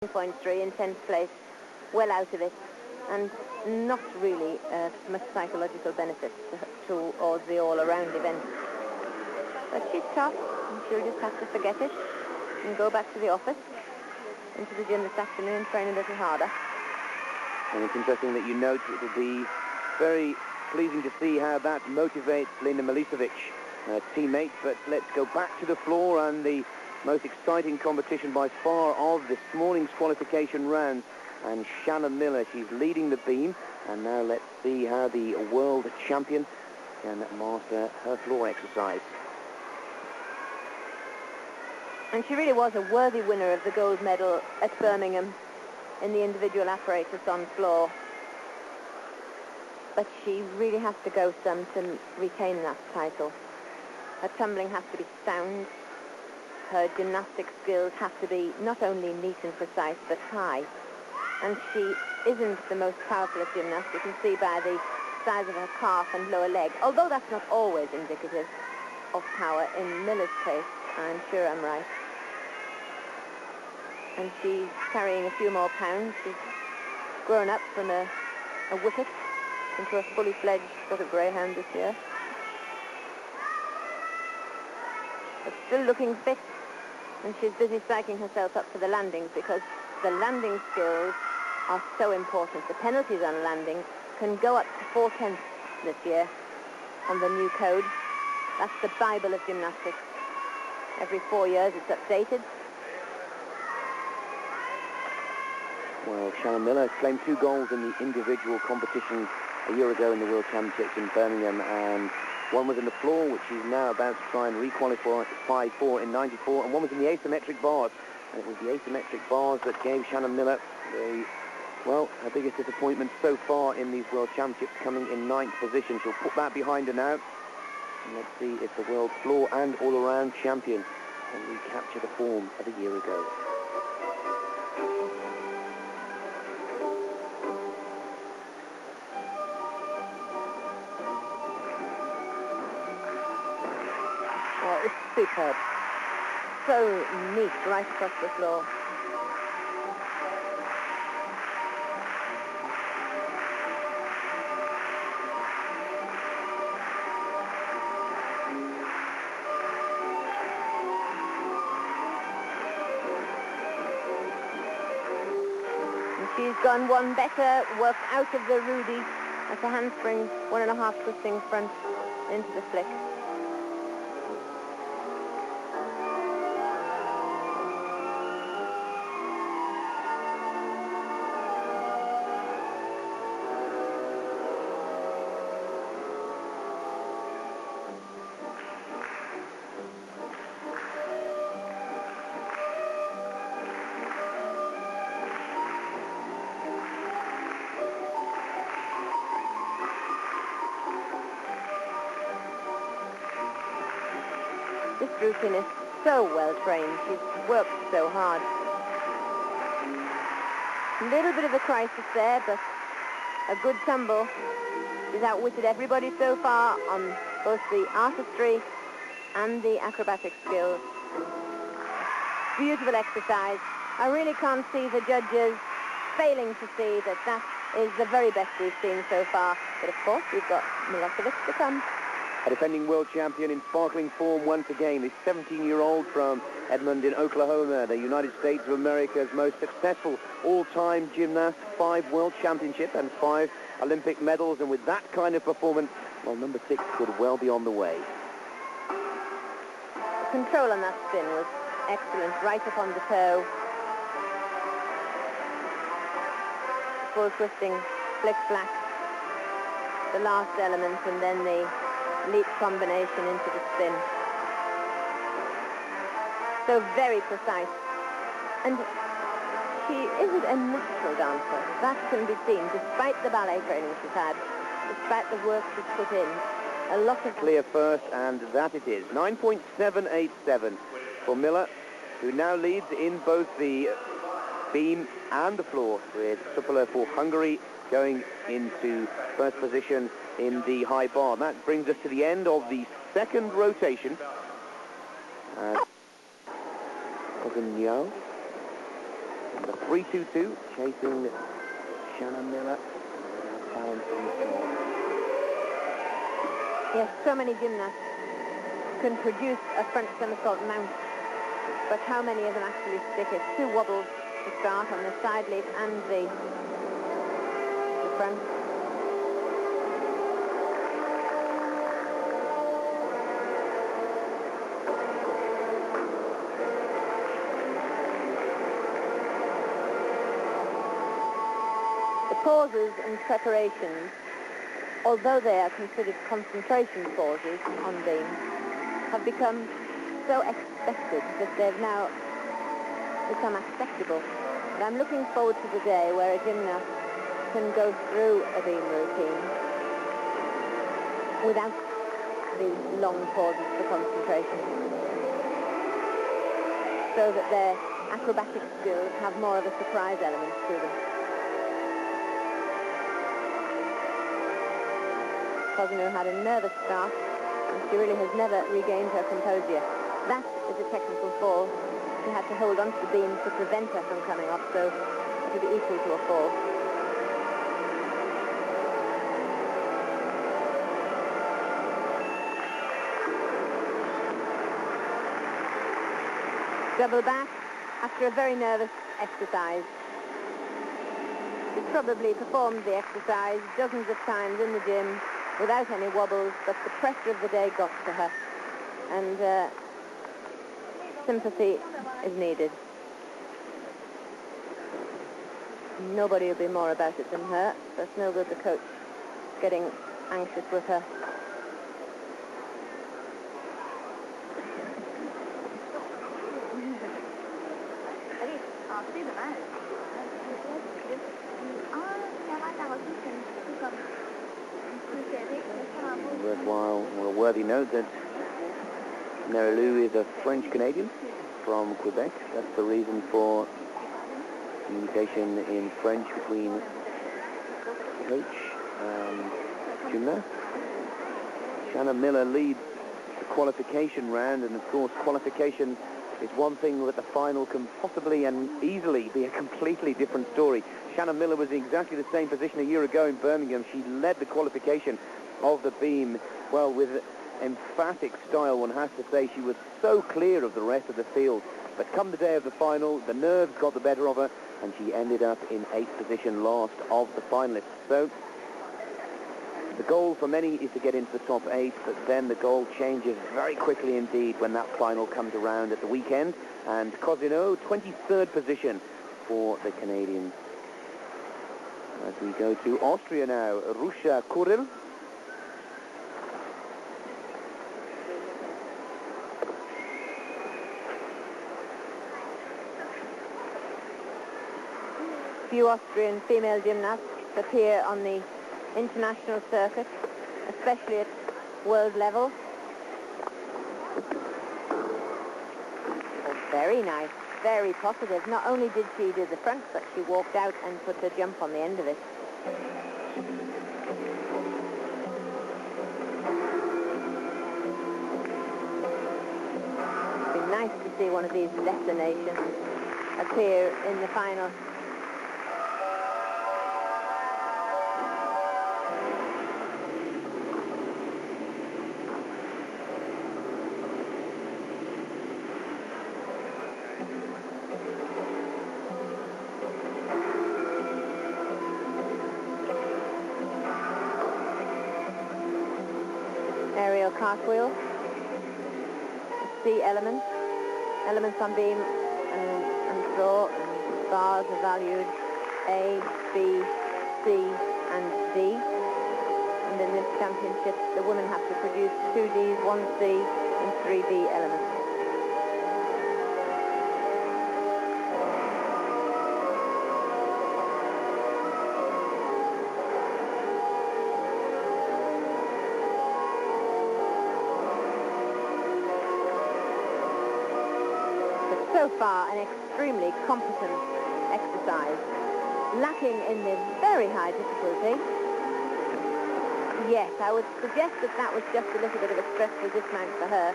9.3 in 10th place, well out of it, and not really much psychological benefit towards the all-around event. But she's tough, and she'll just have to forget it and go back to the office, into the gym this afternoon, train a little harder. And it's interesting that you note it will be very pleasing to see how that motivates Linda Milicevic, teammate. But let's go back to the floor and the most exciting competition by far of this morning's qualification round. And Shannon Miller, she's leading the beam. And now let's see how the world champion can master her floor exercise. And she really was a worthy winner of the gold medal at Birmingham in the individual apparatus on floor. But she really has to go some to retain that title. Her tumbling has to be sound. Her gymnastic skills have to be not only neat and precise, but high. And she isn't the most powerful of gymnasts. You can see by the size of her calf and lower leg, although that's not always indicative of power. In Miller's case, I'm sure I'm right. And she's carrying a few more pounds. She's grown up from a whippet into a fully fledged sort of greyhound this year. But still looking fit, and she's busy psyching herself up for the landings, because the landing skills are so important. The penalties on landing can go up to 4/10 this year on the new code. That's the Bible of gymnastics. Every 4 years it's updated. Well, Shannon Miller claimed 2 goals in the individual competition a year ago in the World Championships in Birmingham, and one was in the floor, which she's now about to try and re-qualify for in 94, and one was in the asymmetric bars. And it was the asymmetric bars that gave Shannon Miller her biggest disappointment so far in these World Championships, coming in 9th position. She'll put that behind her now. And let's see if the world floor and all-around champion can recapture the form of a year ago. It's superb. So neat right across the floor. And she's gone one better, worked out of the Rudy. That's a handspring, 1.5 twisting front into the flick. This routine is so well trained. She's worked so hard. A little bit of a crisis there, but a good tumble. She's outwitted everybody so far on both the artistry and the acrobatic skills. Beautiful exercise. I really can't see the judges failing to see that that is the very best we've seen so far. But of course, we've got Milicevic to come. A defending world champion in sparkling form once again, this 17-year-old from Edmond in Oklahoma, the United States of America's most successful all-time gymnast, 5 world championships and 5 Olympic medals. And with that kind of performance, well, number 6 could well be on the way. The control on that spin was excellent, right up on the toe. Full twisting, flick-flack, the last element, and then the leap combination into the spin. So very precise. And she isn't a natural dancer. That can be seen, despite the ballet training she's had, despite the work she's put in. A lot of... Clear first, and that it is. 9.787 for Miller, who now leads in both the beam and the floor, with Supala for Hungary going into first position in the high bar. That brings us to the end of the second rotation. Cousineau The 3-2-2, chasing Shannon Miller. Balance on the floor. Yes, so many gymnasts can produce a front somersault mount, but how many of them actually stick it? 2 wobbles to start on the side leap and the front. The pauses and preparations, although they are considered concentration pauses on beam, have become so expected that they've now become acceptable. And I'm looking forward to the day where a gymnast can go through a beam routine without these long pauses for concentration, so that their acrobatic skills have more of a surprise element to them. Cousineau had a nervous start, and she really has never regained her composure. That is a technical fall. She had to hold onto the beam to prevent her from coming off, so it would be equal to a fall. Double back after a very nervous exercise. She's probably performed the exercise dozens of times in the gym without any wobbles, but the pressure of the day got to her, and sympathy is needed. Nobody will be more about it than her, so it's no good the coach getting anxious with her. Worthwhile, or a worthy note that Marilou is a French-Canadian from Quebec. That's the reason for communication in French between coach and gymnast. Shannon Miller leads the qualification round, and of course qualification is one thing, but the final can possibly and easily be a completely different story. Shannon Miller was in exactly the same position a year ago in Birmingham. She led the qualification of the beam, well, with emphatic style, one has to say. She was so clear of the rest of the field. But come the day of the final, the nerves got the better of her, and she ended up in 8th position, last of the finalists. So the goal for many is to get into the top 8, but then the goal changes very quickly indeed when that final comes around at the weekend. And Cousineau, 23rd position for the Canadians. As we go to Austria now, Ruscha, Kouril. Few Austrian female gymnasts appear on the international circuit, especially at world level. Oh, very nice, very positive. Not only did she do the front, but she walked out and put her jump on the end of it. It'd be nice to see one of these destinations appear in the final. Aerial cartwheel, C elements on beam and floor, and bars are valued A, B, C and D. And in this championship the women have to produce 2 Ds, 1 C and 3 B elements. So far, an extremely competent exercise, lacking in the very high difficulty. Yes, I would suggest that that was just a little bit of a stressful dismount for her.